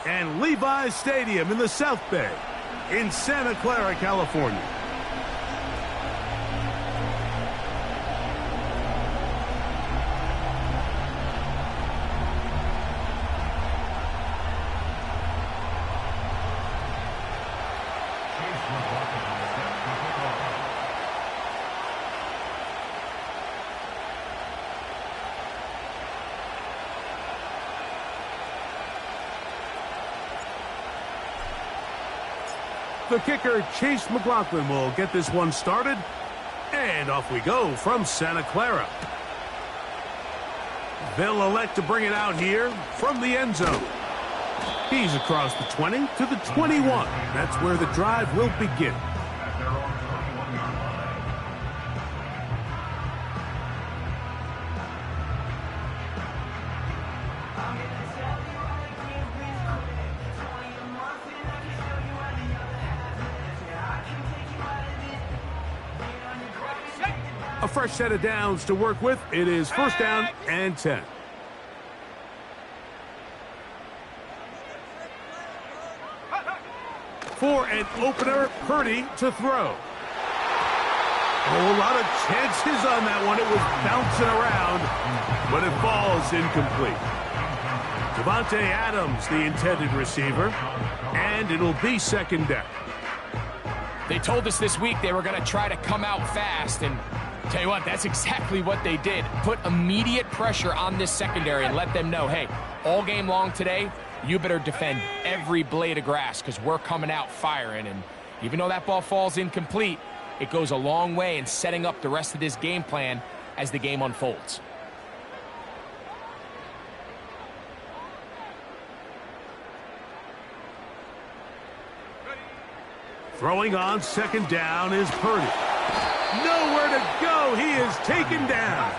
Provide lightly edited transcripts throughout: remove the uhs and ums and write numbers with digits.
and Levi's Stadium in the South Bay in Santa Clara, California. The kicker, Chase McLaughlin, will get this one started. And off we go from Santa Clara. They'll elect to bring it out here from the end zone. He's across the 20 to the 21. That's where the drive will begin. A fresh set of downs to work with. It is first down and 10. For an opener, Purdy to throw. A lot of chances on that one. It was bouncing around, but it falls incomplete. Devontae Adams, the intended receiver, and it'll be second down. They told us this week they were going to try to come out fast, and tell you what, that's exactly what they did. Put immediate pressure on this secondary and let them know, hey, all game long today, you better defend every blade of grass because we're coming out firing. And even though that ball falls incomplete, it goes a long way in setting up the rest of this game plan as the game unfolds. Throwing on second down is Purdy. Nowhere to go. He is taken down.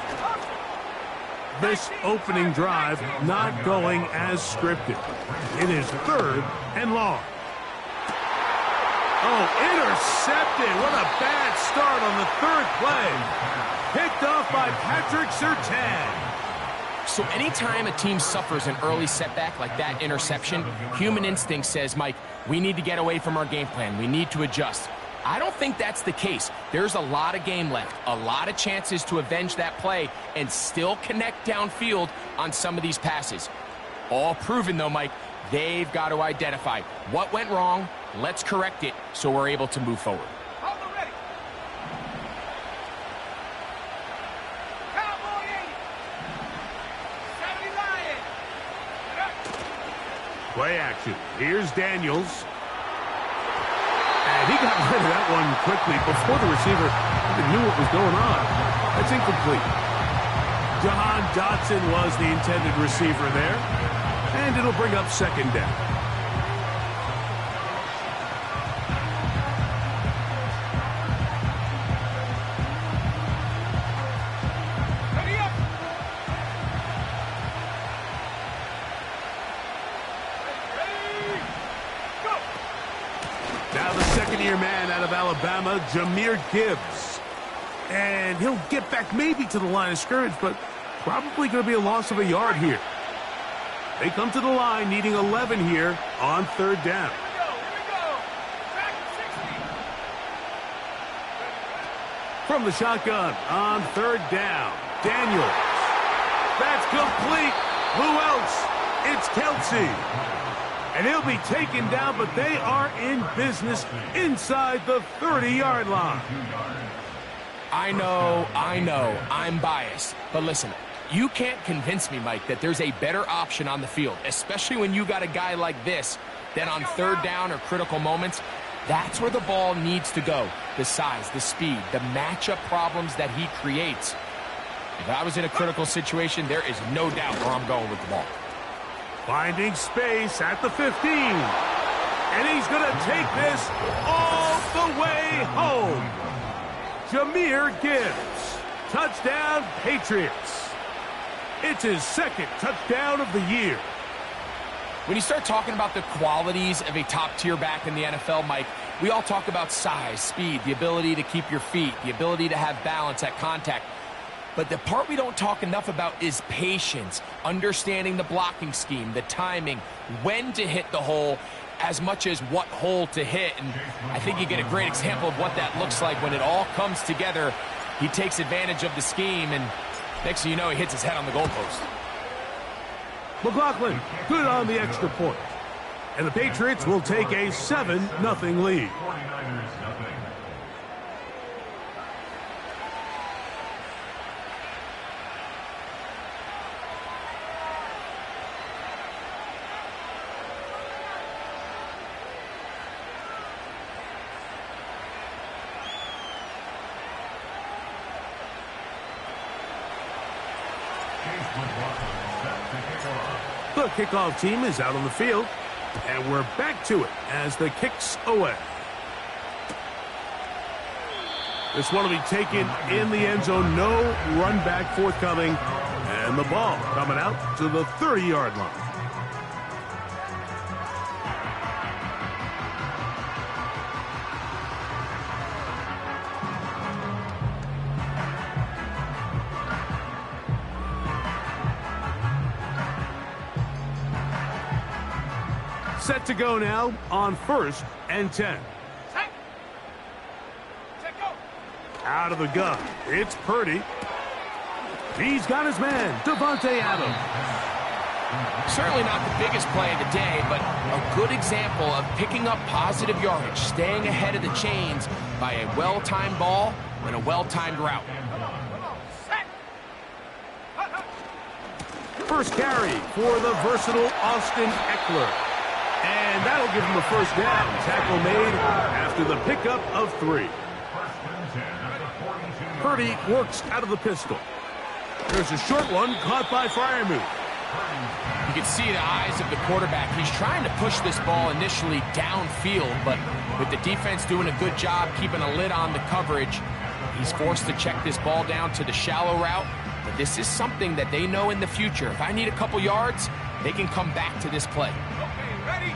This opening drive not going as scripted. It is third and long. Oh, intercepted. What a bad start on the third play. Picked off by Patrick Surtain. So anytime a team suffers an early setback like that interception, human instinct says, Mike, we need to get away from our game plan. We need to adjust. I don't think that's the case. There's a lot of game left, a lot of chances to avenge that play and still connect downfield on some of these passes. All proven, though, Mike, they've got to identify what went wrong, let's correct it so we're able to move forward. Play action. Here's Daniels. And he got rid of that one quickly before the receiver even knew what was going on. That's incomplete. Jahan Dotson was the intended receiver there. And it'll bring up second down. Man out of Alabama, Jahmyr Gibbs. And he'll get back maybe to the line of scrimmage, but probably going to be a loss of a yard here. They come to the line needing 11 here on third down. From the shotgun on third down, Daniels. That's complete. Who else? It's Kelsey. And he'll be taken down, but they are in business inside the 30-yard line. I know, I'm biased. But listen, you can't convince me, Mike, that there's a better option on the field, especially when you got a guy like this, that on third down or critical moments, that's where the ball needs to go. The size, the speed, the matchup problems that he creates. If I was in a critical situation, there is no doubt where I'm going with the ball. Finding space at the 15. And he's going to take this all the way home. Jahmyr Gibbs. Touchdown, Patriots. It's his second touchdown of the year. When you start talking about the qualities of a top-tier back in the NFL, Mike, we all talk about size, speed, the ability to keep your feet, the ability to have balance at contact. But the part we don't talk enough about is patience, understanding the blocking scheme, the timing, when to hit the hole, as much as what hole to hit. And I think you get a great example of what that looks like when it all comes together. He takes advantage of the scheme, and next thing you know, he hits his head on the goalpost. McLaughlin, good on the extra point. And the Patriots will take a 7-0 lead. The kickoff team is out on the field, and we're back to it as the kick's away. This one will be taken in the end zone. No run back forthcoming, and the ball coming out to the 30-yard line. Set to go now on 1st and 10. Out of the gun, it's Purdy. He's got his man, Devontae Adams. Certainly not the biggest play of the day, but a good example of picking up positive yardage, staying ahead of the chains by a well-timed ball and a well-timed route. First carry for the versatile Austin Eckler. And that'll give him the first down. Tackle made after the pickup of 3. Purdy works out of the pistol. There's a short one caught by Freiermuth. You can see the eyes of the quarterback. He's trying to push this ball initially downfield, but with the defense doing a good job keeping a lid on the coverage, he's forced to check this ball down to the shallow route. But this is something that they know in the future. If I need a couple yards, they can come back to this play.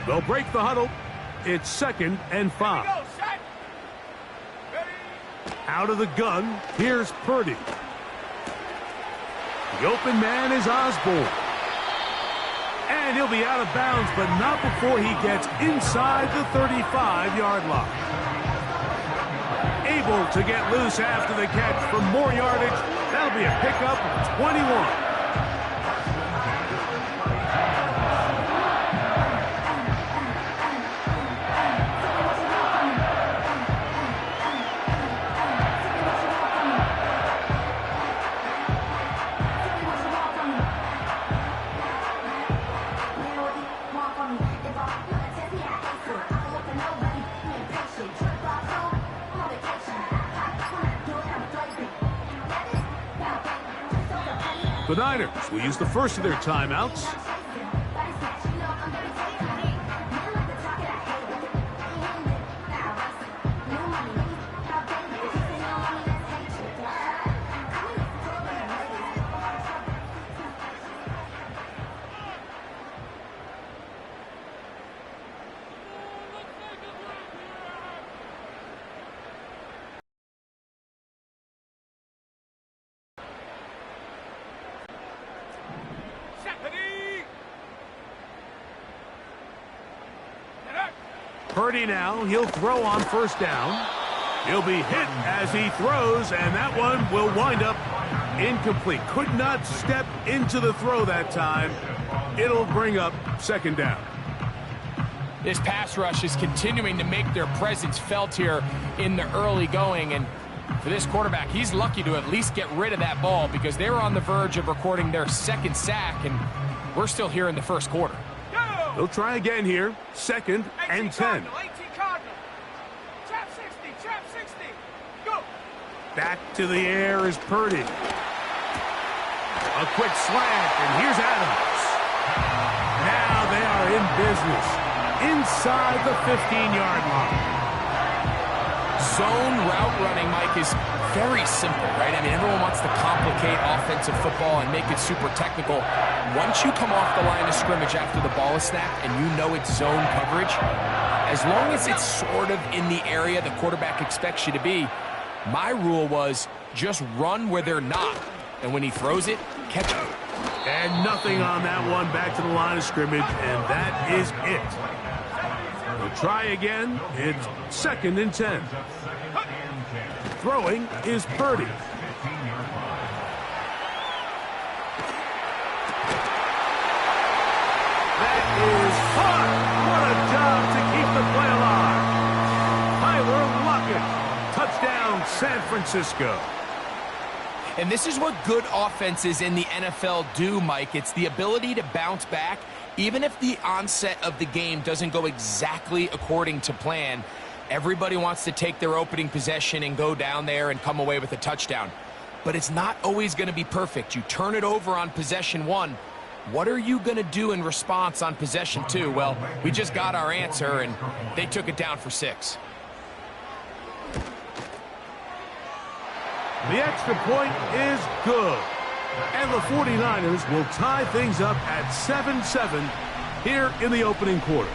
They'll break the huddle. It's 2nd and 5. Out of the gun, here's Purdy. The open man is Osborne. And he'll be out of bounds, but not before he gets inside the 35-yard line. Able to get loose after the catch for more yardage. That'll be a pickup of 21. The Niners will use the first of their timeouts. Purdy now, he'll throw on first down. He'll be hit as he throws, and that one will wind up incomplete. Could not step into the throw that time. It'll bring up 2nd down. This pass rush is continuing to make their presence felt here in the early going, and for this quarterback, he's lucky to at least get rid of that ball because they were on the verge of recording their 2nd sack, and we're still here in the 1st quarter. They'll try again here. 2nd and 10. Trap 60. Go. Back to the air is Purdy. A quick slant, and here's Adams. Now they are in business inside the 15-yard line. Zone route running, Mike, is very simple, right? I mean, everyone wants to complicate offensive football and make it super technical. Once you come off the line of scrimmage after the ball is snapped and you know it's zone coverage, as long as it's sort of in the area the quarterback expects you to be, my rule was just run where they're not. And when he throws it, catch it. And nothing on that one, back to the line of scrimmage, and that is it. We'll try again. It's 2nd and 10. Throwing is Purdy. That is hard. What a job to keep the play alive. Tyler Lockett. Touchdown, San Francisco. And this is what good offenses in the NFL do, Mike. It's the ability to bounce back, even if the onset of the game doesn't go exactly according to plan. Everybody wants to take their opening possession and go down there and come away with a touchdown. But it's not always going to be perfect. You turn it over on possession 1. What are you going to do in response on possession 2? Well, we just got our answer, and they took it down for 6. The extra point is good. And the 49ers will tie things up at 7-7 here in the opening quarter.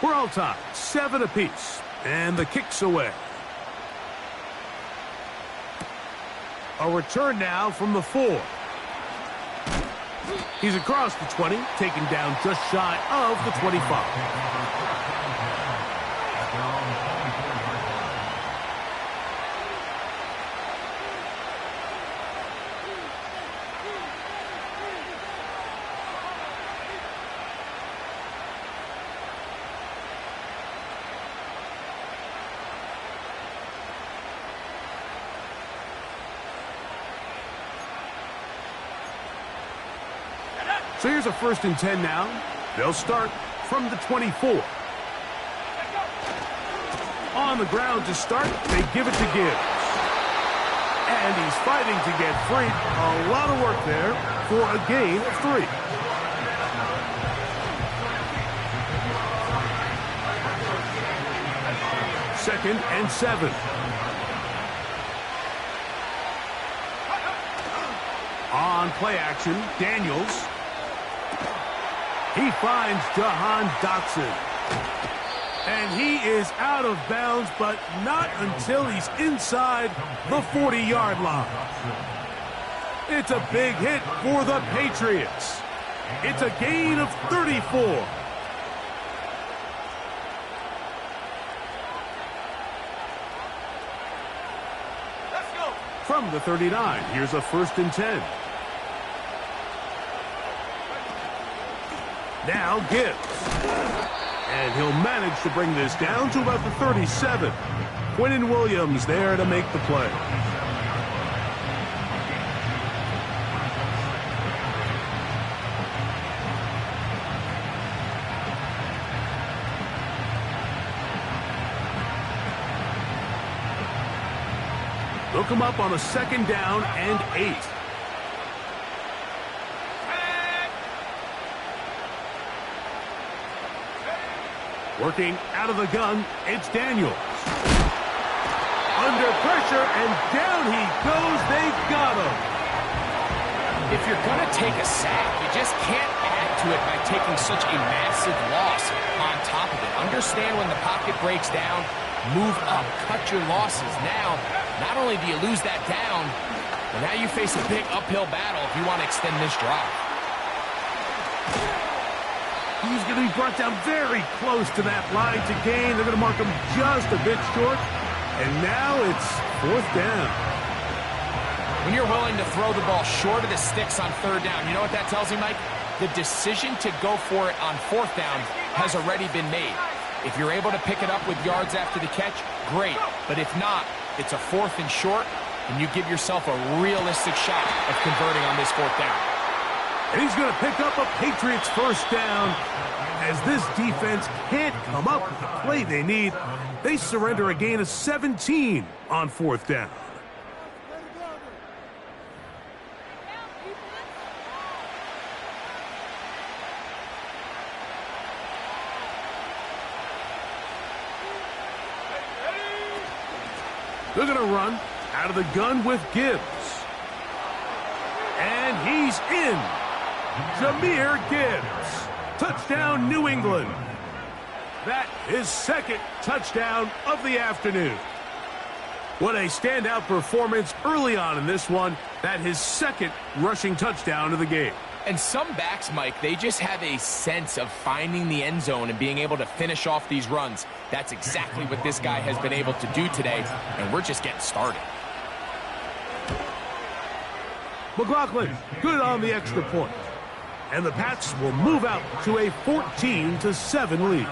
We're all tied, 7 apiece. And the kick's away. A return now from the 4. He's across the 20, taken down just shy of the 25. So here's a 1st and 10 now. They'll start from the 24. On the ground to start, they give it to Gibbs. And he's fighting to get free. A lot of work there for a gain of 3. Second and 7. On play action, Daniels. He finds Jahan Dotson. And he is out of bounds, but not until he's inside the 40-yard line. It's a big hit for the Patriots. It's a gain of 34. Let's go. From the 39, here's a 1st and 10. Now Gibbs. And he'll manage to bring this down to about the 37. Quinnen Williams there to make the play. They'll come up on a 2nd down and 8. Working out of the gun, it's Daniels. Under pressure, and down he goes. They've got him. If you're going to take a sack, you just can't add to it by taking such a massive loss on top of it. Understand when the pocket breaks down, move up, cut your losses. Now, not only do you lose that down, but now you face a big uphill battle if you want to extend this drive. He's going to be brought down very close to that line to gain. They're going to mark him just a bit short. And now it's 4th down. When you're willing to throw the ball short of the sticks on 3rd down, you know what that tells me, Mike? The decision to go for it on 4th down has already been made. If you're able to pick it up with yards after the catch, great. But if not, it's a 4th and short, and you give yourself a realistic shot of converting on this 4th down. And he's going to pick up a Patriots 1st down. As this defense can't come up with the play they need, they surrender a gain of 17 on 4th down. They're going to run out of the gun with Gibbs. And he's in. Jahmyr Gibbs. Touchdown, New England. That is second touchdown of the afternoon. What a standout performance early on in this one. That his second rushing touchdown of the game. And some backs, Mike, they just have a sense of finding the end zone and being able to finish off these runs. That's exactly what this guy has been able to do today, and we're just getting started. McLaughlin, good on the extra point. And the Pats will move out to a 14-7 lead.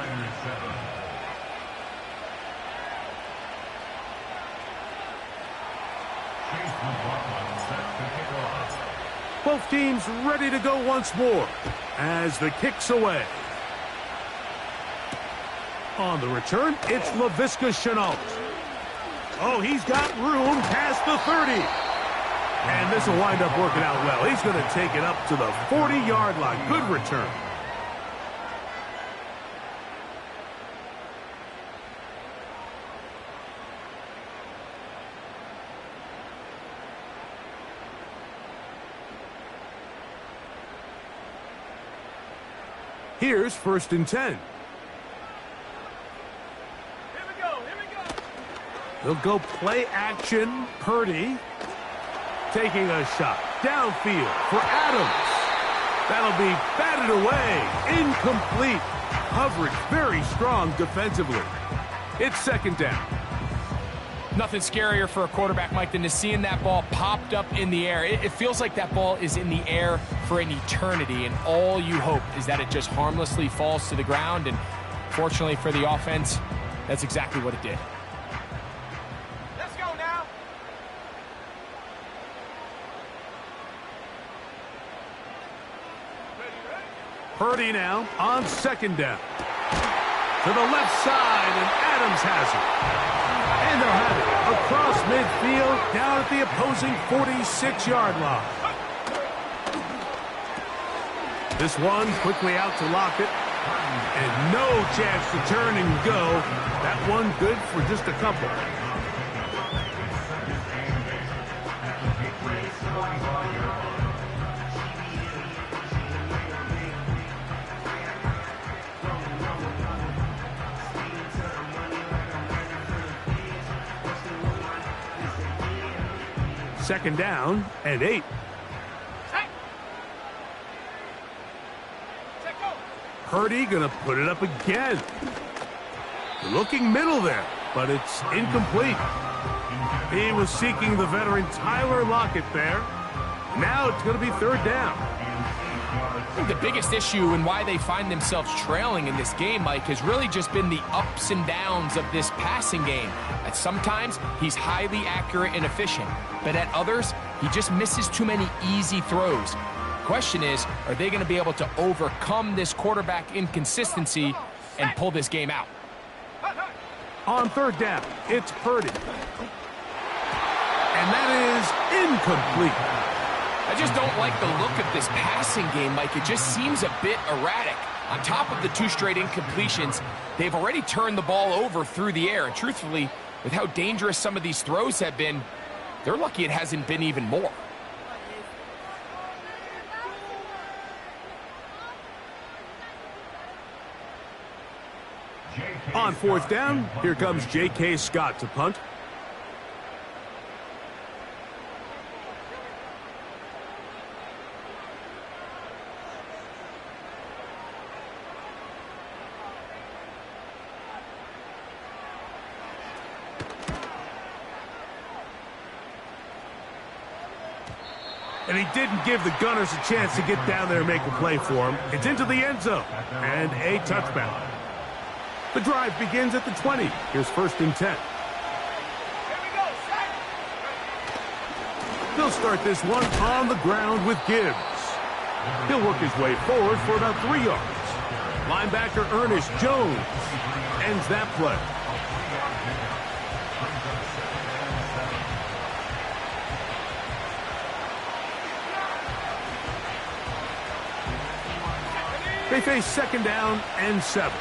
Both teams ready to go once more as the kick's away. On the return, it's Laviska Shenault. Oh, he's got room past the 30. And this will wind up working out well. He's going to take it up to the 40-yard line. Good return. Here's 1st and 10. Here we go. They'll go play action. Purdy taking a shot downfield for Adams. That'll be batted away. Incomplete. Coverage very strong defensively. It's 2nd down. Nothing scarier for a quarterback, Mike, than to seeing that ball popped up in the air. It feels like that ball is in the air for an eternity, and all you hope is that it just harmlessly falls to the ground. And fortunately for the offense, that's exactly what it did. Let's go now. Purdy now on 2nd down. To the left side, and Adams has it. And they'll have it across midfield, down at the opposing 46-yard line. This one quickly out to Lockett. And no chance to turn and go. That one good for just a couple. Second down and 8. Purdy gonna put it up again. Looking middle there, but it's incomplete. He was seeking the veteran Tyler Lockett there. Now it's gonna be 3rd down. I think the biggest issue and why they find themselves trailing in this game, Mike, has really just been the ups and downs of this passing game. At sometimes, he's highly accurate and efficient, but at others, he just misses too many easy throws. Question is, are they going to be able to overcome this quarterback inconsistency and pull this game out? On 3rd down, it's Purdy. And that is incomplete. I just don't like the look of this passing game, Mike. It just seems a bit erratic. On top of the 2 straight incompletions, they've already turned the ball over through the air. And truthfully, with how dangerous some of these throws have been, they're lucky it hasn't been even more. On 4th down, here comes J.K. Scott to punt. And he didn't give the Gunners a chance to get down there and make a play for him. It's into the end zone and a touchdown. The drive begins at the 20. Here's 1st and 10. Here we go. Set. They'll start this one on the ground with Gibbs. He'll work his way forward for about 3 yards. Linebacker Ernest Jones ends that play. They face 2nd down and 7.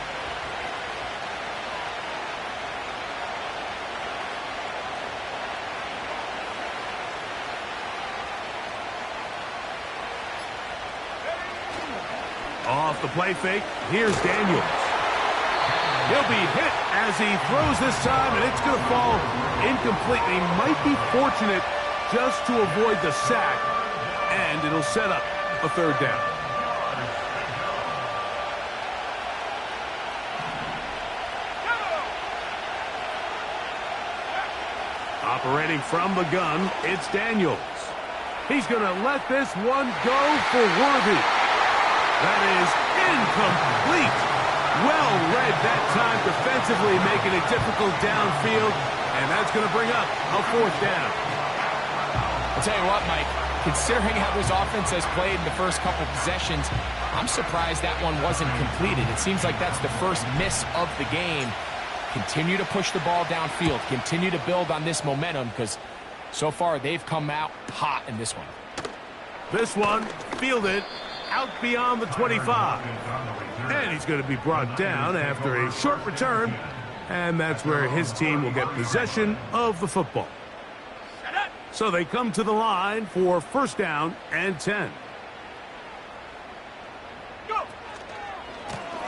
Off the play fake, here's Daniels. He'll be hit as he throws this time, and it's going to fall incomplete. He might be fortunate just to avoid the sack, and it'll set up a third down. Operating from the gun, it's Daniels. He's going to let this one go for Worthy. That is incomplete. Well read that time defensively, making it difficult downfield, and that's going to bring up a fourth down. I'll tell you what, Mike, considering how this offense has played in the first couple possessions, I'm surprised that one wasn't completed. It seems like that's the first miss of the game. Continue to push the ball downfield. Continue to build on this momentum, because so far they've come out hot in this one. This one fielded out beyond the 25. And he's going to be brought down after a short return. And that's where his team will get possession of the football. So they come to the line for first down and 10.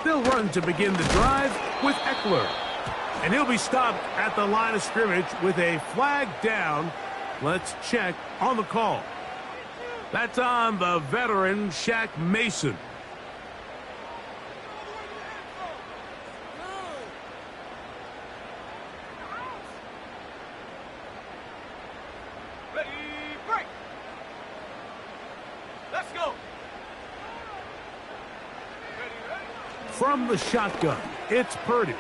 They'll run to begin the drive with Eckler. And he'll be stopped at the line of scrimmage with a flag down. Let's check on the call. That's on the veteran Shaq Mason. Ready, break. Let's go. From the shotgun, it's Purdy.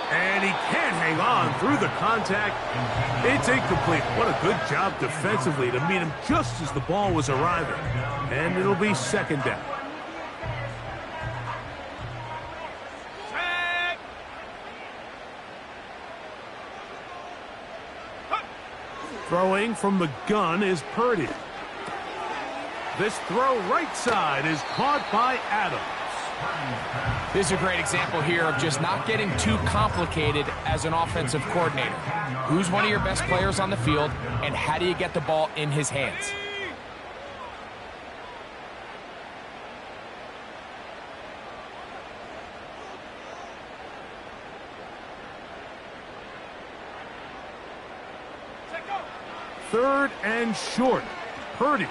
And he can't hang on through the contact. It's incomplete. What a good job defensively to meet him just as the ball was arriving. And it'll be second down. Throwing from the gun is Purdy. This throw right side is caught by Adams. This is a great example here of just not getting too complicated as an offensive coordinator. Who's one of your best players on the field, and how do you get the ball in his hands? Third and short. Purdy.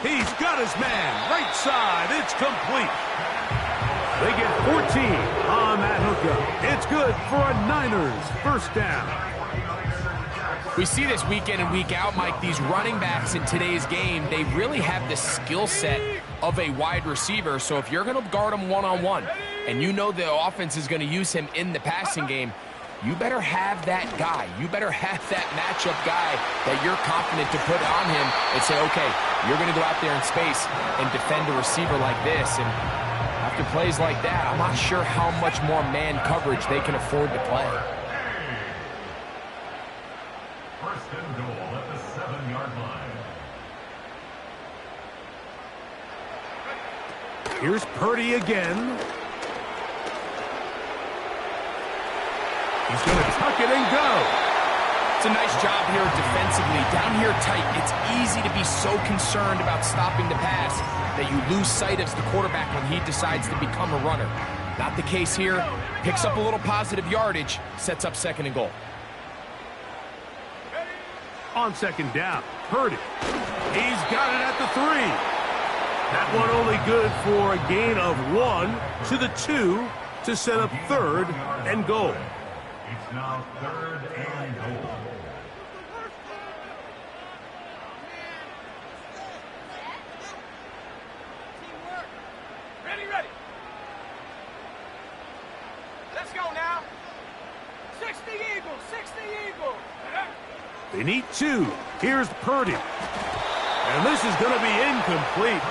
He's got his man. Right side. It's complete. They get 14 on that hookup. It's good for a Niners first down. We see this week in and week out, Mike. These running backs in today's game, they really have the skill set of a wide receiver. So if you're going to guard him one-on-one, and you know the offense is going to use him in the passing game, you better have that guy. You better have that matchup guy that you're confident to put on him and say, okay, you're going to go out there in space and defend a receiver like this. And after plays like that, I'm not sure how much more man coverage they can afford to play. First and goal at the 7-yard line. Here's Purdy again. He's going to tuck it and go. It's a nice job here defensively. Down here tight, it's easy to be so concerned about stopping the pass that you lose sight of the quarterback when he decides to become a runner. Not the case here. Picks up a little positive yardage, sets up second and goal. On second down, Purdy. He's got it at the 3. That one only good for a gain of 1 to the 2 to set up third and goal. It's now third and goal. Ready. Let's go now. 60 Eagles, 60 Eagles. They need 2. Here's Purdy. And this is going to be incomplete.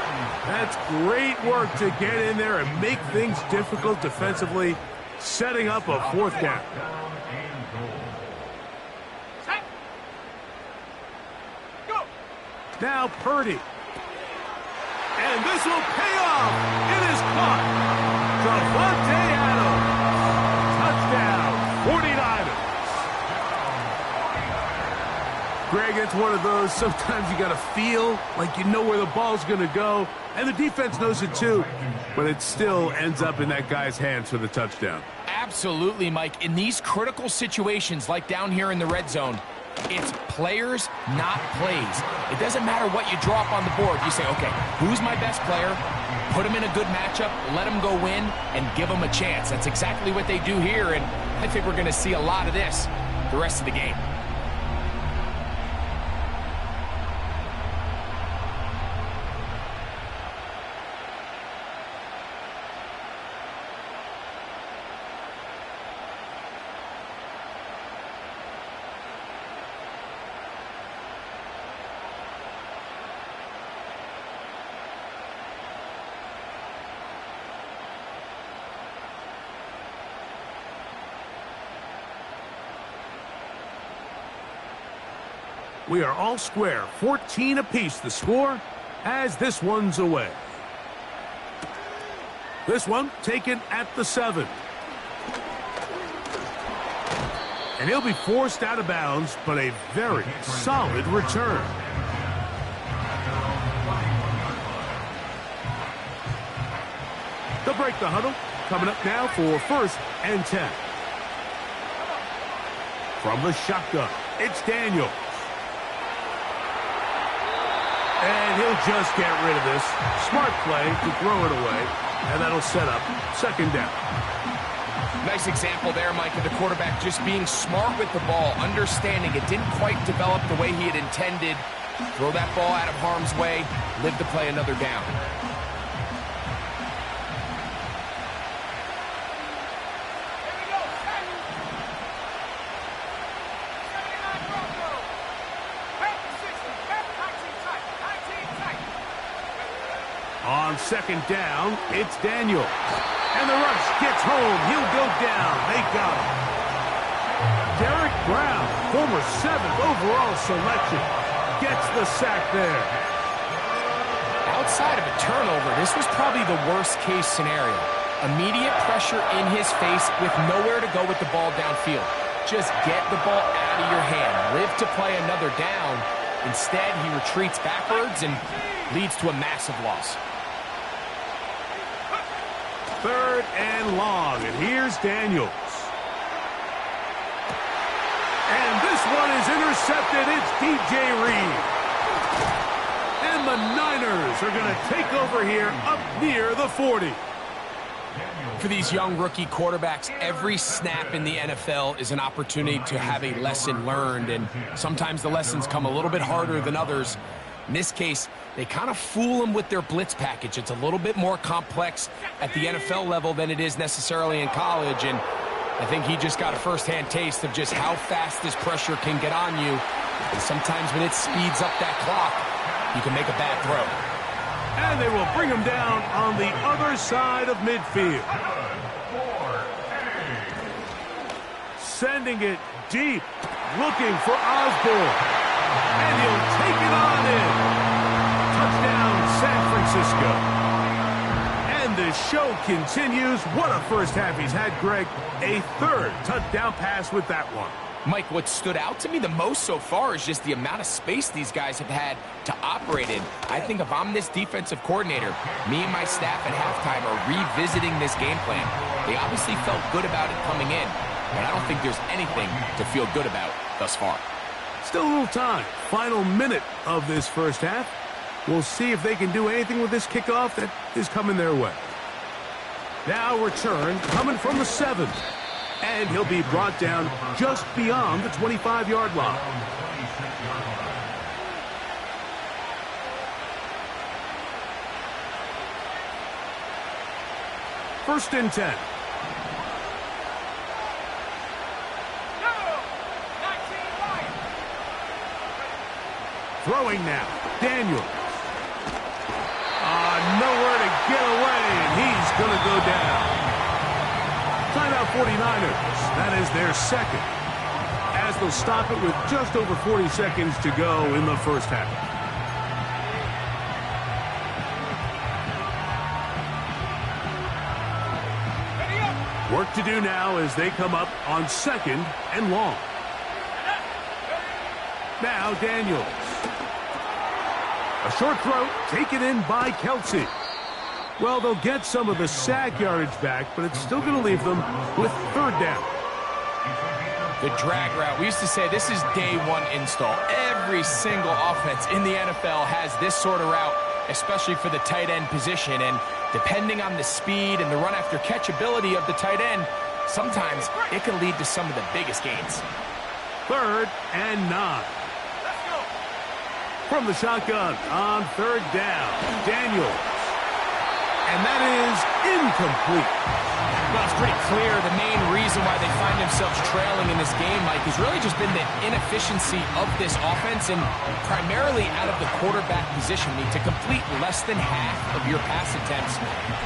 That's great work to get in there and make things difficult defensively, setting up a fourth down. Go. Now Purdy. And this will pay off. It is caught. Devontae Adams. Touchdown, 49ers. Greg, Greg, it's one of those. Sometimes you got to feel like you know where the ball's going to go, and the defense knows it too, but it still ends up in that guy's hands for the touchdown. Absolutely, Mike. In these critical situations, like down here in the red zone, it's players, not plays. It doesn't matter what you draw up on the board. You say, okay, who's my best player? Put him in a good matchup, let him go win, and give him a chance. That's exactly what they do here, and I think we're going to see a lot of this the rest of the game. We are all square, 14 apiece the score, as this one's away. This one taken at the 7. And he'll be forced out of bounds, but a very solid return. They'll break the huddle. Coming up now for 1st and 10. From the shotgun, it's Daniel. And he'll just get rid of this. Smart play to throw it away, and that'll set up 2nd down. Nice example there, Mike, of the quarterback just being smart with the ball, understanding it didn't quite develop the way he had intended. Throw that ball out of harm's way, live to play another down. On 2nd down, it's Daniel. And the rush gets home. He'll go down. They got him. Derek Brown, former 7th overall selection, gets the sack there. Outside of a turnover, this was probably the worst-case scenario. Immediate pressure in his face with nowhere to go with the ball downfield. Just get the ball out of your hand. Live to play another down. Instead, he retreats backwards and leads to a massive loss. 3rd and long, and here's Daniels. And this one is intercepted. It's DJ Reed. And the Niners are going to take over here up near the 40. For these young rookie quarterbacks, every snap in the NFL is an opportunity to have a lesson learned, and sometimes the lessons come a little bit harder than others. In this case, they kind of fool them with their blitz package. It's a little bit more complex at the NFL level than it is necessarily in college, and I think he just got a first-hand taste of just how fast this pressure can get on you. And sometimes when it speeds up that clock, you can make a bad throw. And they will bring him down on the other side of midfield. Sending it deep, looking for Osborne. And he'll take it on in. Touchdown, San Francisco. And the show continues. What a first half he's had, Greg. A 3rd touchdown pass with that one. Mike, what stood out to me the most so far is just the amount of space these guys have had to operate in. I think if I'm this defensive coordinator, me and my staff at halftime are revisiting this game plan. They obviously felt good about it coming in, but I don't think there's anything to feel good about thus far. Still a little time. Final minute of this first half. We'll see if they can do anything with this kickoff that is coming their way. Now return coming from the 7th. And he'll be brought down just beyond the 25-yard line. First and 10. Throwing now, Daniel. Nowhere to get away, and he's going to go down. Timeout 49ers. That is their 2nd. As they'll stop it with just over 40 seconds to go in the first half. Work to do now as they come up on 2nd and long. Now Daniels. A short throw taken in by Kelsey. Well, they'll get some of the sack yardage back, but it's still going to leave them with third down. The drag route. We used to say this is day one install. Every single offense in the NFL has this sort of route, especially for the tight end position. And depending on the speed and the run after catch ability of the tight end, sometimes it can lead to some of the biggest gains. 3rd and 9. From the shotgun on 3rd down, Daniels. And that is incomplete. Well, it's pretty clear the main reason why they find themselves trailing in this game, Mike, has really just been the inefficiency of this offense and primarily out of the quarterback position. To complete less than half of your pass attempts,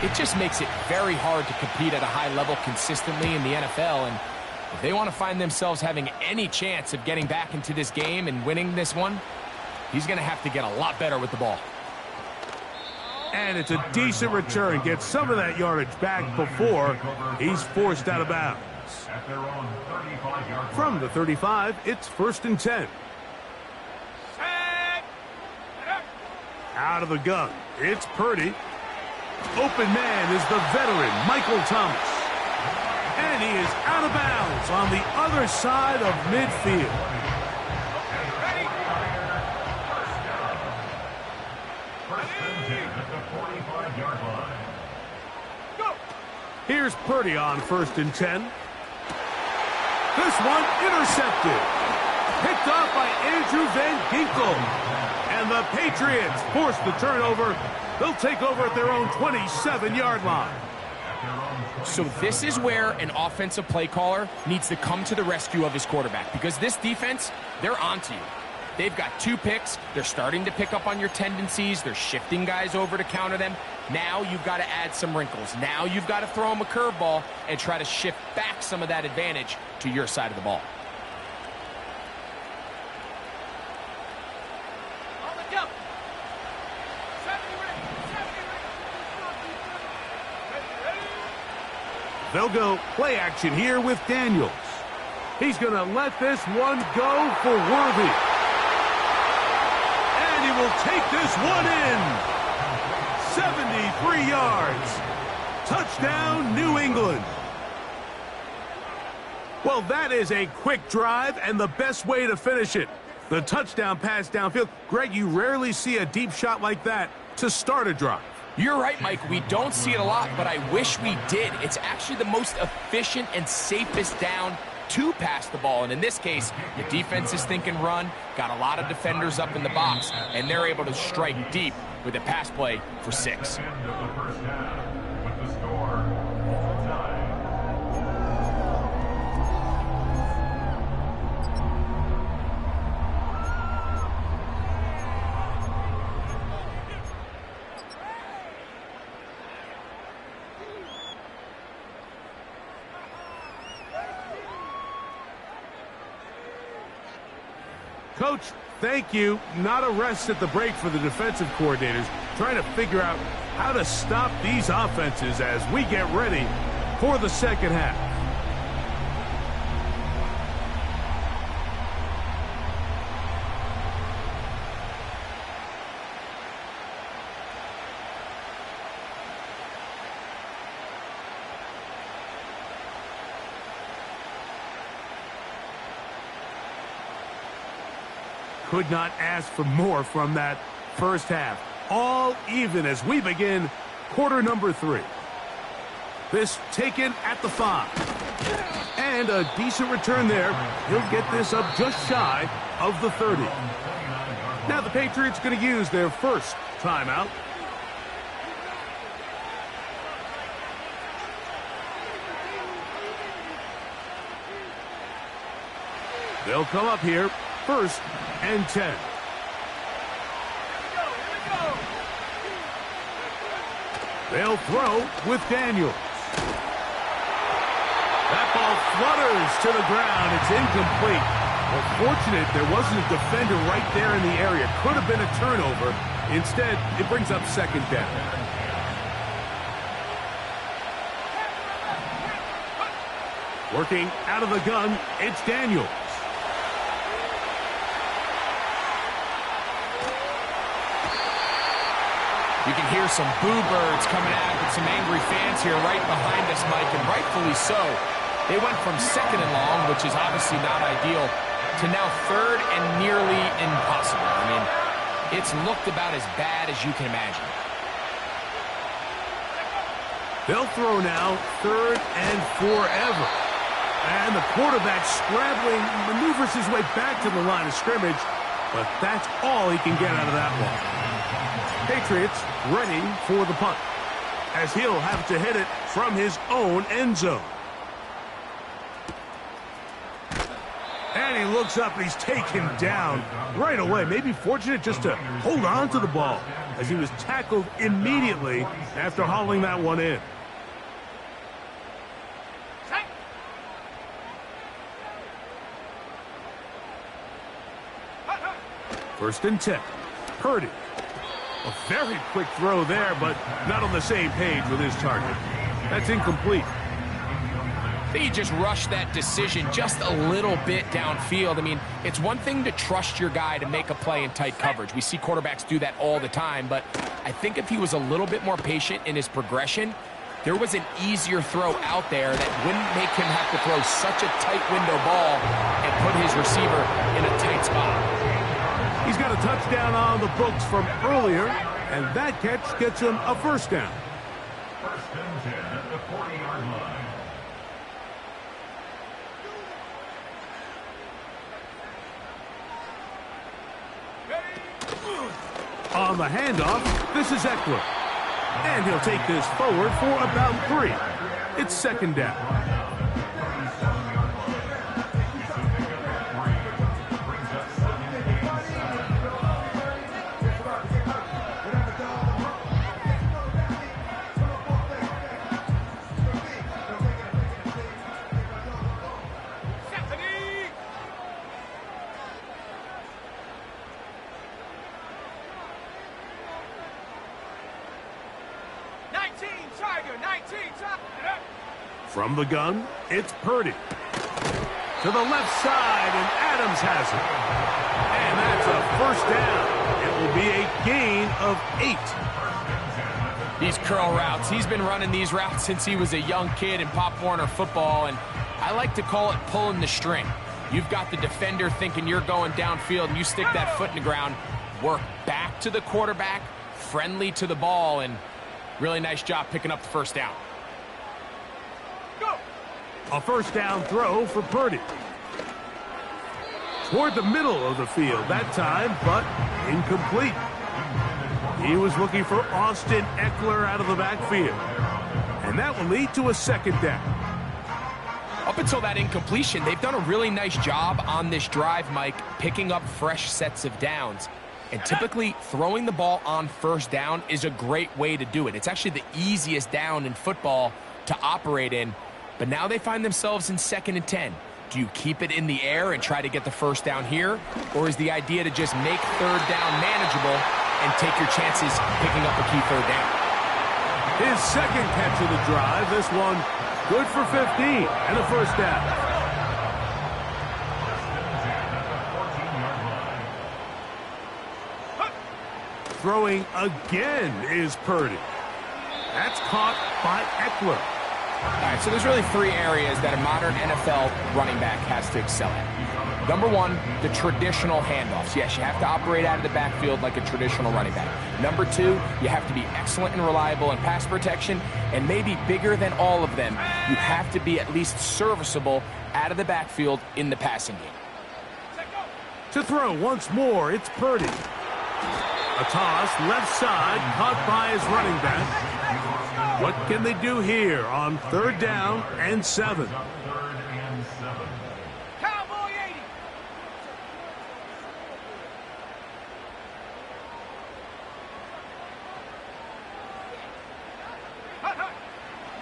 it just makes it very hard to compete at a high level consistently in the NFL. And if they want to find themselves having any chance of getting back into this game and winning this one, he's going to have to get a lot better with the ball. And it's a decent return. Gets some of that yardage back before he's forced out of bounds. From the 35, it's 1st and 10. Out of the gun, it's Purdy. Open man is the veteran, Michael Thomas. And he is out of bounds on the other side of midfield. Here's Purdy on 1st and 10. This one intercepted. Picked off by Andrew Van Ginkel. And the Patriots force the turnover. They'll take over at their own 27-yard line. So this is where an offensive play caller needs to come to the rescue of his quarterback, because this defense, they're onto you. They've got 2 picks. They're starting to pick up on your tendencies. They're shifting guys over to counter them. Now you've got to add some wrinkles. Now you've got to throw them a curveball and try to shift back some of that advantage to your side of the ball. They'll go play action here with Daniels. He's going to let this one go for Worthy. And he will take this one in. 73 yards. Touchdown, New England. Well, that is a quick drive and the best way to finish it. The touchdown pass downfield. Greg, you rarely see a deep shot like that to start a drive. You're right, Mike. We don't see it a lot, but I wish we did. It's actually the most efficient and safest down to pass the ball. And in this case, the defense is thinking run, got a lot of defenders up in the box, and they're able to strike deep with a pass play for 6. Coach, thank you. Not a rest at the break for the defensive coordinators, trying to figure out how to stop these offenses as we get ready for the second half. Could not ask for more from that first half. All even as we begin quarter number 3. This taken at the 5. And a decent return there. He'll get this up just shy of the 30. Now the Patriots going to use their first timeout. They'll come up here. 1st and 10. They'll throw with Daniels. That ball flutters to the ground. It's incomplete. Well, fortunate there wasn't a defender right there in the area. Could have been a turnover. Instead, it brings up 2nd down. Working out of the gun, it's Daniels. You can hear some boo birds coming out with some angry fans here right behind us, Mike, and rightfully so. They went from second and long, which is obviously not ideal, to now third and nearly impossible. I mean, it's looked about as bad as you can imagine. They'll throw now, third and forever. And the quarterback scrambling, maneuvers his way back to the line of scrimmage, but that's all he can get out of that one. Patriots ready for the punt, as he'll have to hit it from his own end zone. And he looks up and he's taken down right away. Maybe fortunate just to hold on to the ball, as he was tackled immediately after hauling that one in. First and 10. Purdy. A very quick throw there, but not on the same page with his target. That's incomplete. I think he just rushed that decision just a little bit downfield. I mean, it's one thing to trust your guy to make a play in tight coverage. We see quarterbacks do that all the time, but I think if he was a little bit more patient in his progression, there was an easier throw out there that wouldn't make him have to throw such a tight window ball and put his receiver in a tight spot. He's got a touchdown on the books from earlier, and that catch gets him a first down. First and 10 at the 40-yard line. On the handoff, this is Eckler. And he'll take this forward for about 3. It's second down. From the gun, it's Purdy. To the left side, and Adams has it. And that's a first down. It will be a gain of 8. These curl routes, he's been running these routes since he was a young kid in Pop Warner football, and I like to call it pulling the string. You've got the defender thinking you're going downfield, and you stick that foot in the ground, work back to the quarterback, friendly to the ball, and really nice job picking up the first down. A first down throw for Purdy. Toward the middle of the field that time, but incomplete. He was looking for Austin Eckler out of the backfield. And that will lead to a second down. Up until that incompletion, they've done a really nice job on this drive, Mike, picking up fresh sets of downs. And typically, throwing the ball on first down is a great way to do it. It's actually the easiest down in football to operate in. But now they find themselves in second and 10. Do you keep it in the air and try to get the first down here? Or is the idea to just make third down manageable and take your chances picking up a key third down? His second catch of the drive, this one good for 15 and a first down. Throwing again is Purdy. That's caught by Eckler. All right, so there's really 3 areas that a modern NFL running back has to excel at. Number 1, the traditional handoffs. Yes, you have to operate out of the backfield like a traditional running back. Number 2, you have to be excellent and reliable in pass protection, and maybe bigger than all of them, you have to be at least serviceable out of the backfield in the passing game. To throw once more, it's Purdy. A toss, left side, caught by his running back. What can they do here on third down and 7? Cowboy 80.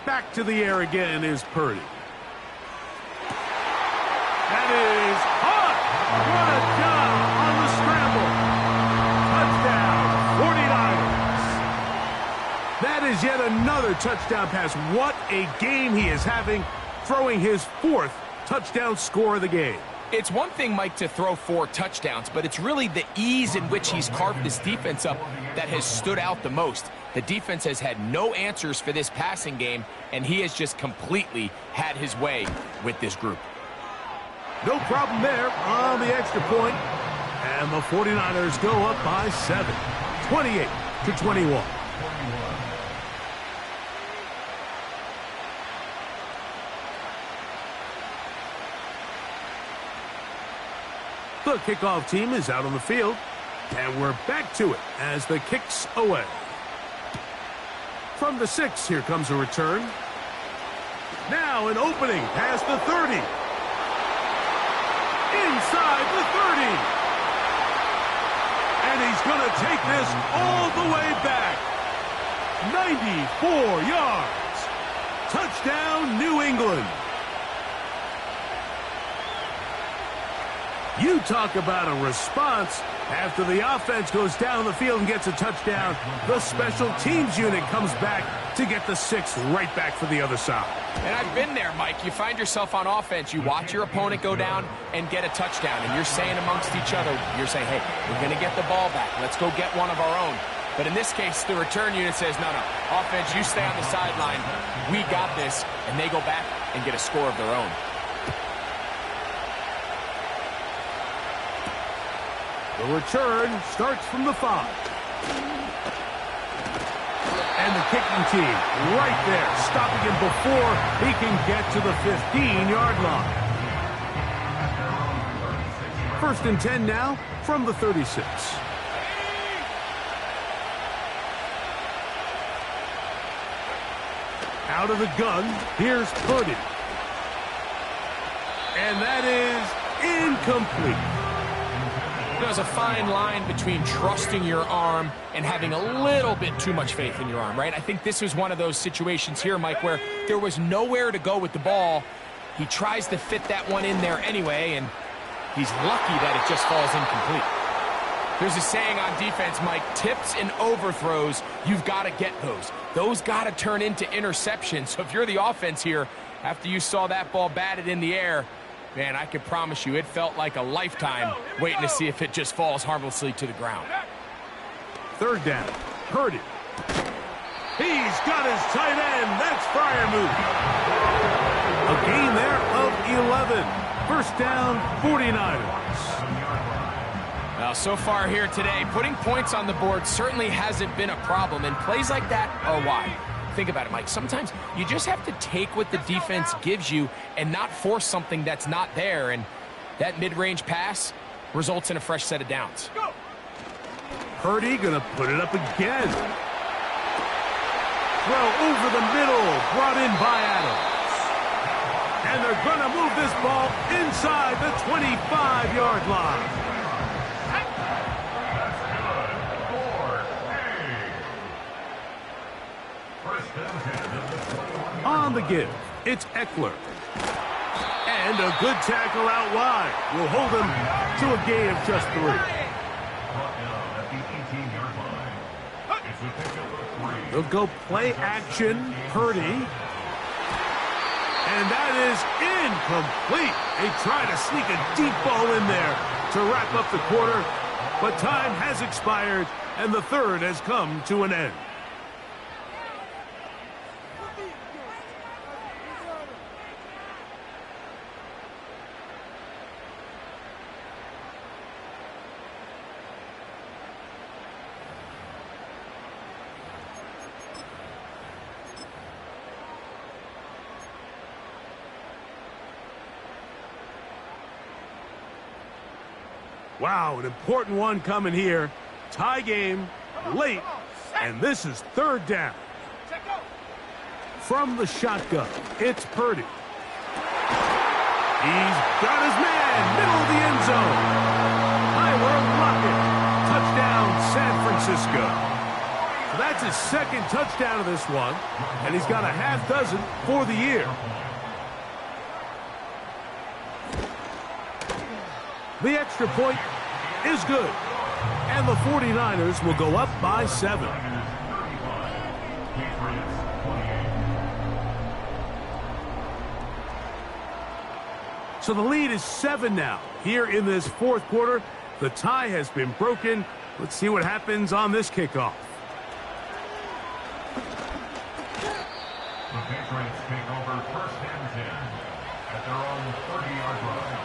Back to the air again is Purdy. That is hot. What a job on the scramble. Touchdown, 49ers. That is yet another touchdown pass. What a game he is having, throwing his 4th touchdown score of the game. It's one thing, Mike, to throw 4 touchdowns, but it's really the ease in which he's carved this defense up that has stood out the most. The defense has had no answers for this passing game, and he has just completely had his way with this group. No problem there on the extra point. And the 49ers go up by 7, 28-21. The kickoff team is out on the field, and we're back to it as the kick's away. From the 6, here comes a return. Now an opening past the 30. Inside the 30. And he's going to take this all the way back. 94 yards. Touchdown, New England. You talk about a response. After the offense goes down the field and gets a touchdown, the special teams unit comes back to get the 6 right back for the other side. And I've been there, Mike. You find yourself on offense, you watch your opponent go down and get a touchdown, and you're saying amongst each other, you're saying, hey, we're going to get the ball back. Let's go get one of our own. But in this case, the return unit says, no, offense, you stay on the sideline. We got this. And they go back and get a score of their own. The return starts from the 5. And the kicking team right there, stopping him before he can get to the 15-yard line. 1st and 10 now from the 36. Out of the gun, here's Purdy. And that is incomplete. There's a fine line between trusting your arm and having a little bit too much faith in your arm, right? I think this was one of those situations here, Mike, where there was nowhere to go with the ball. He tries to fit that one in there anyway, and he's lucky that it just falls incomplete. There's a saying on defense, Mike, tips and overthrows, you've got to get those. Those got to turn into interceptions. So if you're the offense here, after you saw that ball batted in the air, man, I can promise you it felt like a lifetime waiting to see if it just falls harmlessly to the ground. 3rd down. Purdy. He's got his tight end. That's Freiermuth. A gain there of 11. 1st down, 49ers. Now, so far here today, putting points on the board certainly hasn't been a problem, and plays like that are why. Think about it, Mike. Sometimes you just have to take what the defense gives you and not force something that's not there, and that mid-range pass results in a fresh set of downs. Purdy gonna put it up again. Throw over the middle, brought in by Adams. And they're gonna move this ball inside the 25-yard line. On the give, it's Eckler. And a good tackle out wide will hold him to a gain of just 3. They'll go play action, Purdy. And that is incomplete. They try to sneak a deep ball in there to wrap up the quarter, but time has expired, and the 3rd has come to an end. Wow, an important one coming here. Tie game, late, and this is 3rd down. From the shotgun, it's Purdy. He's got his man, middle of the end zone. Highward Rocket, touchdown San Francisco. So that's his 2nd touchdown of this one, and he's got a half dozen for the year. The extra point is good, and the 49ers will go up by 7. So the lead is 7 now. Here in this fourth quarter, the tie has been broken. Let's see what happens on this kickoff. The Patriots take over first and 10 at their own 30-yard line.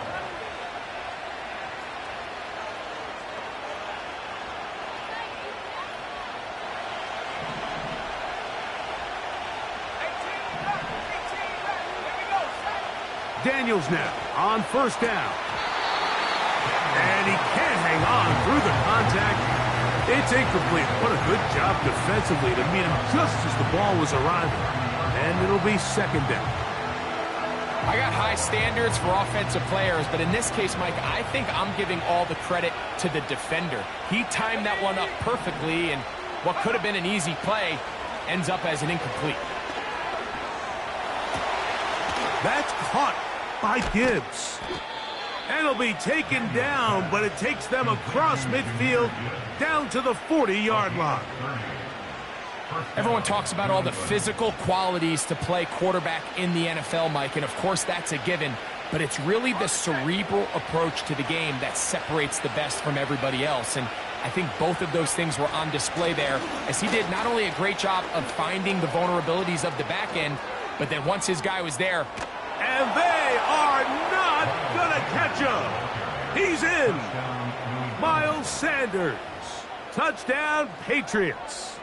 Daniels now on first down. And he can't hang on through the contact. It's incomplete. What a good job defensively to meet him just as the ball was arriving. And it'll be second down. I got high standards for offensive players, but in this case, Mike, I think I'm giving all the credit to the defender. He timed that one up perfectly, and what could have been an easy play ends up as an incomplete. That's caught by Gibbs. And it'll be taken down, but it takes them across midfield down to the 40-yard line. Everyone talks about all the physical qualities to play quarterback in the NFL, Mike, and of course that's a given, but it's really the cerebral approach to the game that separates the best from everybody else, and I think both of those things were on display there, as he did not only a great job of finding the vulnerabilities of the back end, but then once his guy was there, and they are not gonna catch him. He's in. Miles Sanders. Touchdown, Patriots.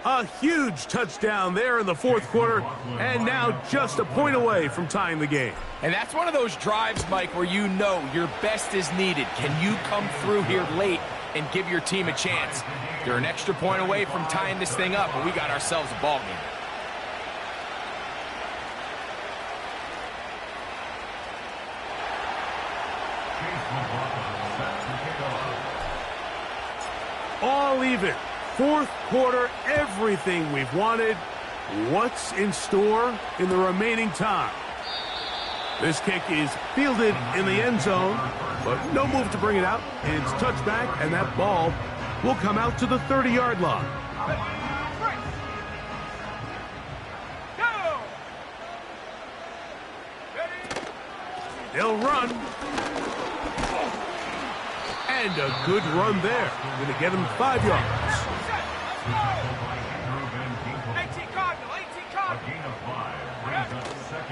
A huge touchdown there in the fourth quarter, and now just a point away from tying the game. And that's one of those drives, Mike, where you know your best is needed. Can you come through here late and give your team a chance? They're an extra point away from tying this thing up, but we got ourselves a ball game. All even. Fourth quarter, everything we've wanted. What's in store in the remaining time? This kick is fielded in the end zone, but no move to bring it out. It's touchback, and that ball will come out to the 30-yard line. They'll run. And a good run there. Going to get him 5 yards.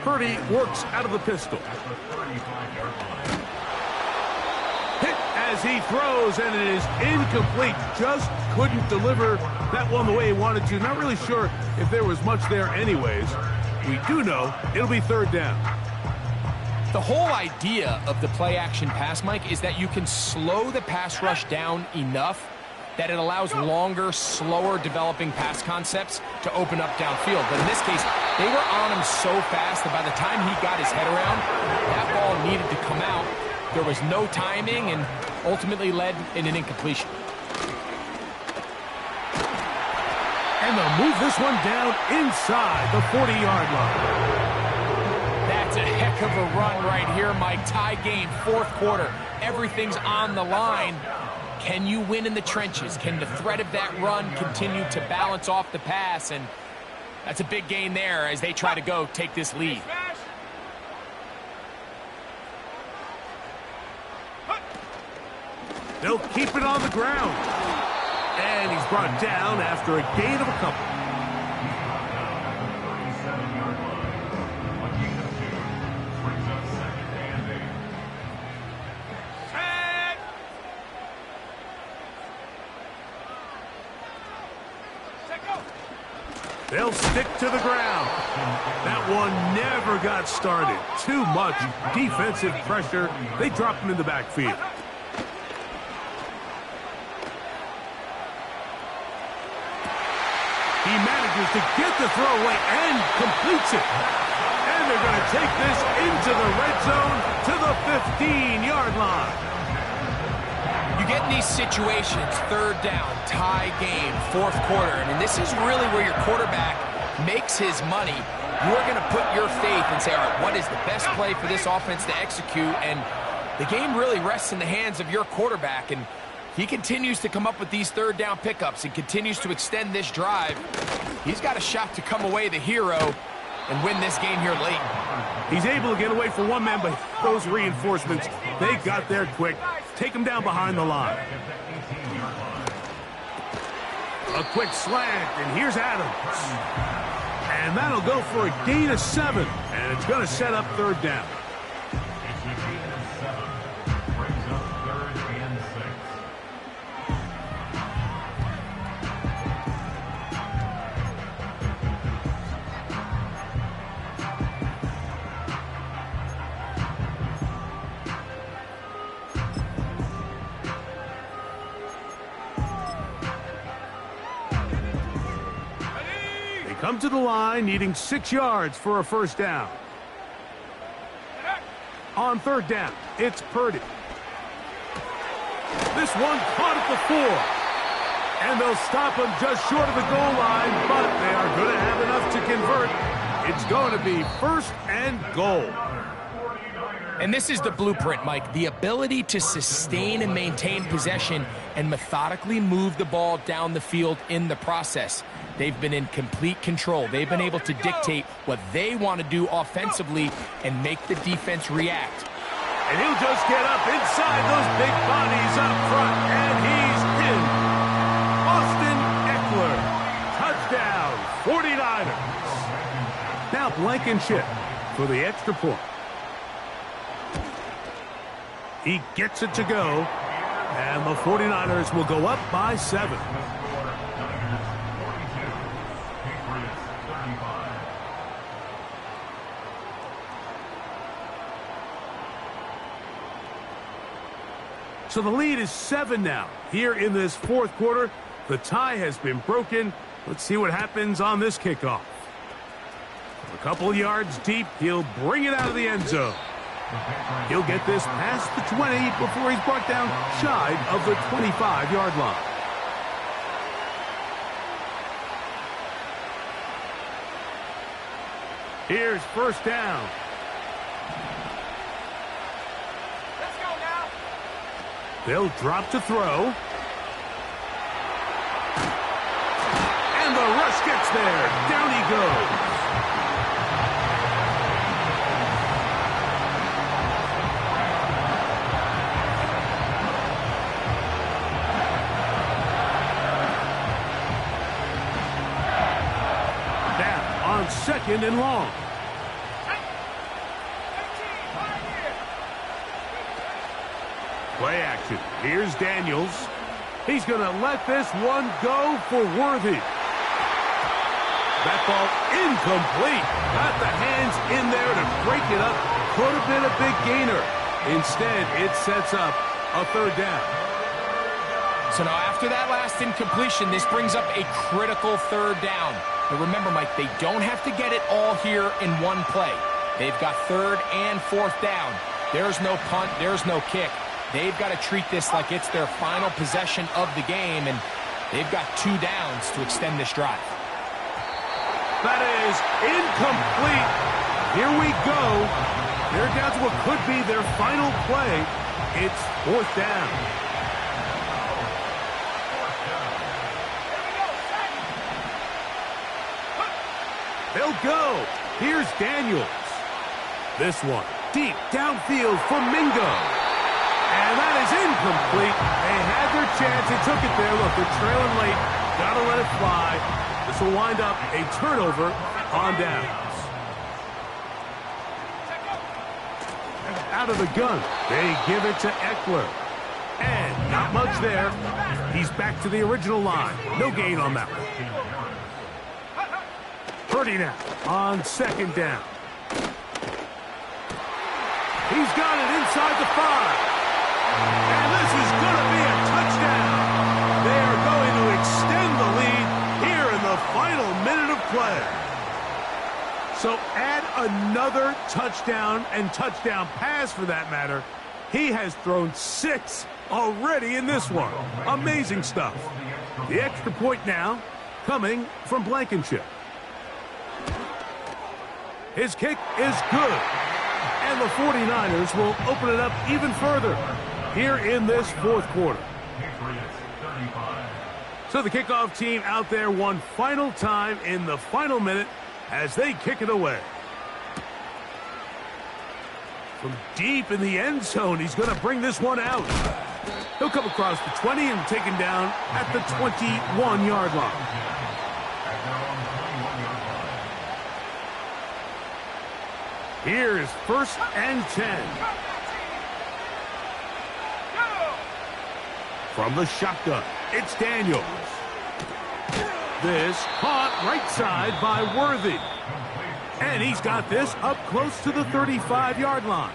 Purdy works out of the pistol. Hit as he throws, and it is incomplete. Just couldn't deliver that one the way he wanted to. Not really sure if there was much there anyways. We do know it'll be third down. The whole idea of the play-action pass, Mike, is that you can slow the pass rush down enough that it allows longer, slower developing pass concepts to open up downfield. But in this case, they were on him so fast that by the time he got his head around, that ball needed to come out. There was no timing and ultimately led in an incompletion. And they'll move this one down inside the 40-yard line. That's a heck of a run right here, Mike. Tie game, fourth quarter. Everything's on the line. Can you win in the trenches? Can the threat of that run continue to balance off the pass? And that's a big gain there as they try to go take this lead. They'll keep it on the ground. And he's brought down after a gain of a couple. They'll stick to the ground. That one never got started. Too much defensive pressure. They dropped him in the backfield. He manages to get the throw away and completes it. And they're going to take this into the red zone to the 15-yard line. You get in these situations, third down, tie game, fourth quarter. I mean, this is really where your quarterback makes his money. You're going to put your faith and say, all right, what is the best play for this offense to execute? And the game really rests in the hands of your quarterback. And he continues to come up with these third down pickups and continues to extend this drive. He's got a shot to come away the hero and win this game here late. He's able to get away from one man, but those reinforcements, they got there quick. Take him down behind the line. A quick slant, and here's Adams. And that'll go for a gain of 7, and it's going to set up third down. It's a gain of 7. Brings up 3rd and 6. Come to the line, needing 6 yards for a first down. On third down, it's Purdy. This one caught at the 4. And they'll stop him just short of the goal line, but they are going to have enough to convert. It's going to be 1st and goal. And this is the blueprint, Mike. The ability to sustain and maintain possession and methodically move the ball down the field in the process. They've been in complete control. They've been able to dictate what they want to do offensively and make the defense react. And he'll just get up inside those big bodies up front, and he's in. Austin Eckler, touchdown, 49ers. Now Blankenship for the extra point. He gets it to go, and the 49ers will go up by 7. So the lead is 7 now. Here in this 4th quarter, the tie has been broken. Let's see what happens on this kickoff. A couple yards deep, he'll bring it out of the end zone. He'll get this past the 20 before he's brought down shy of the 25-yard line. Here's first down. Let's go now. They'll drop to throw. And the rush gets there. Down he goes. On 2nd and long. Play action. Here's Daniels. He's going to let this one go for Worthy. That ball incomplete. Got the hands in there to break it up. Could have been a big gainer. Instead, it sets up a third down. So now after that last incompletion, this brings up a critical third down. But remember, Mike, they don't have to get it all here in one play. They've got 3rd and 4th down. There's no punt. There's no kick. They've got to treat this like it's their final possession of the game, and they've got 2 downs to extend this drive. That is incomplete. Here we go. They're down to what could be their final play. It's 4th down. They'll go. Here's Daniels. This one deep downfield for Mingo. And that is incomplete. They had their chance. They took it there. Look, they're trailing late. Got to let it fly. This will wind up a turnover on downs. Out of the gun. They give it to Eckler. And not much there. He's back to the original line. No gain on that one. Purdy now on 2nd down. He's got it inside the 5. And this is going to be a touchdown. They are going to extend the lead here in the final minute of play. So add another touchdown and touchdown pass for that matter. He has thrown 6 already in this one. Amazing stuff. The extra point now coming from Blankenship. His kick is good. And the 49ers will open it up even further here in this 4th quarter. So the kickoff team out there one final time in the final minute. as they kick it away. From deep in the end zone, he's going to bring this one out. He'll come across the 20 and taken down at the 21-yard line. Here's 1st and 10. From the shotgun, it's Daniels. This caught right side by Worthy. And he's got this up close to the 35-yard line.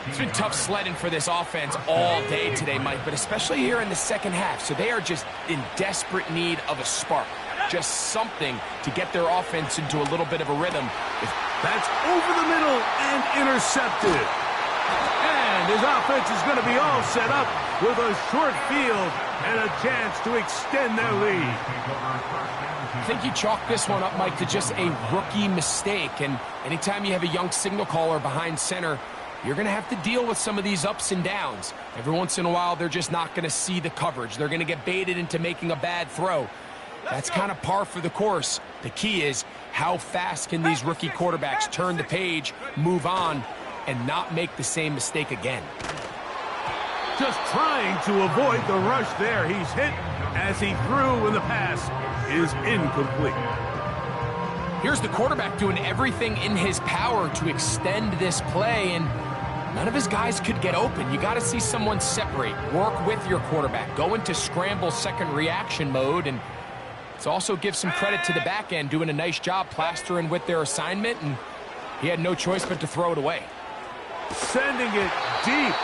It's been tough sledding for this offense all day today, Mike, but especially here in the second half. So they are just in desperate need of a spark. Just something to get their offense into a little bit of a rhythm. That's over the middle and intercepted. And his offense is going to be all set up with a short field and a chance to extend their lead. I think you chalk this one up, Mike, to just a rookie mistake. And anytime you have a young signal caller behind center, you're going to have to deal with some of these ups and downs. Every once in a while, they're just not going to see the coverage. They're going to get baited into making a bad throw. That's kind of par for the course. The key is how fast can these rookie quarterbacks turn the page, move on, and not make the same mistake again. Just trying to avoid the rush there. He's hit as he threw, and the pass is incomplete. Here's the quarterback doing everything in his power to extend this play, and none of his guys could get open. You got to see someone separate, work with your quarterback, go into scramble second reaction mode, and it's also give some credit to the back end doing a nice job plastering with their assignment, and he had no choice but to throw it away. Sending it deep,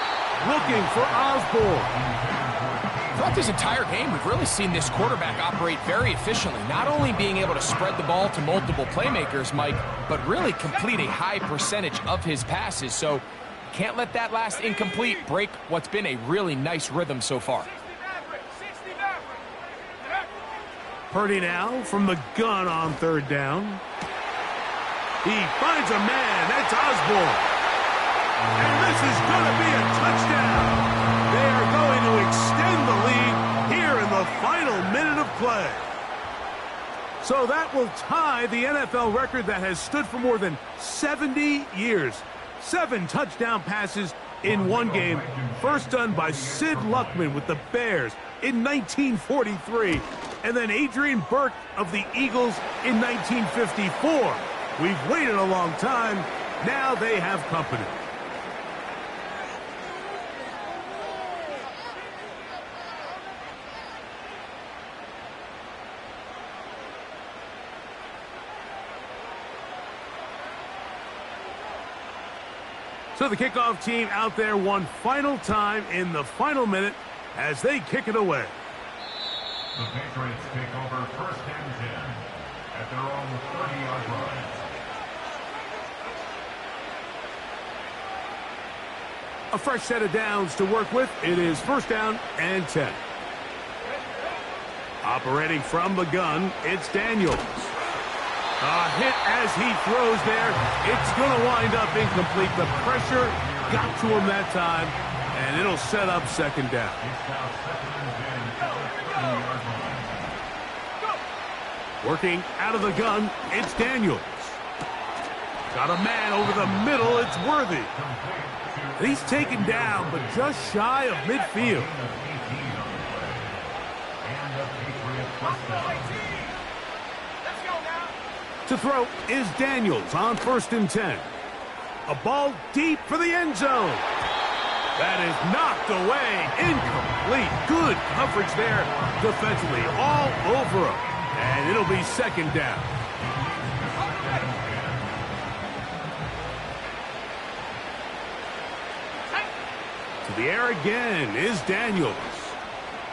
looking for Osborne. Throughout this entire game, we've really seen this quarterback operate very efficiently, not only being able to spread the ball to multiple playmakers, Mike, but really complete a high percentage of his passes. So can't let that last incomplete break what's been a really nice rhythm so far. Purdy now from the gun on 3rd down. He finds a man. That's Osborne. And this is going to be a touchdown. They are going to extend the lead here in the final minute of play. So that will tie the NFL record that has stood for more than 70 years. 7 touchdown passes in one game. First done by Sid Luckman with the Bears in 1943. And then Adrian Burke of the Eagles in 1954. We've waited a long time. Now they have company. So the kickoff team out there one final time in the final minute as they kick it away. The Patriots take over 1st and 10 at their own 30-yard line. A fresh set of downs to work with. It is 1st down and 10. Operating from the gun, it's Daniels. A hit as he throws there. It's going to wind up incomplete. The pressure got to him that time, and it'll set up 2nd down. Working out of the gun, it's Daniels. Got a man over the middle, it's Worthy. He's taken down, but just shy of midfield. To throw is Daniels on 1st and 10. A ball deep for the end zone. That is knocked away, incomplete. Good coverage there defensively, all over him. And it'll be 2nd down. To the air again is Daniels.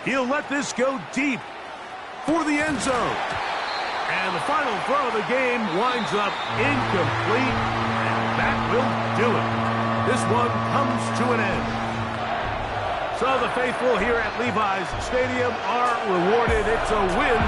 He'll let this go deep for the end zone. And the final throw of the game winds up incomplete, and that will do it. This one comes to an end. So the faithful here at Levi's Stadium are rewarded. It's a win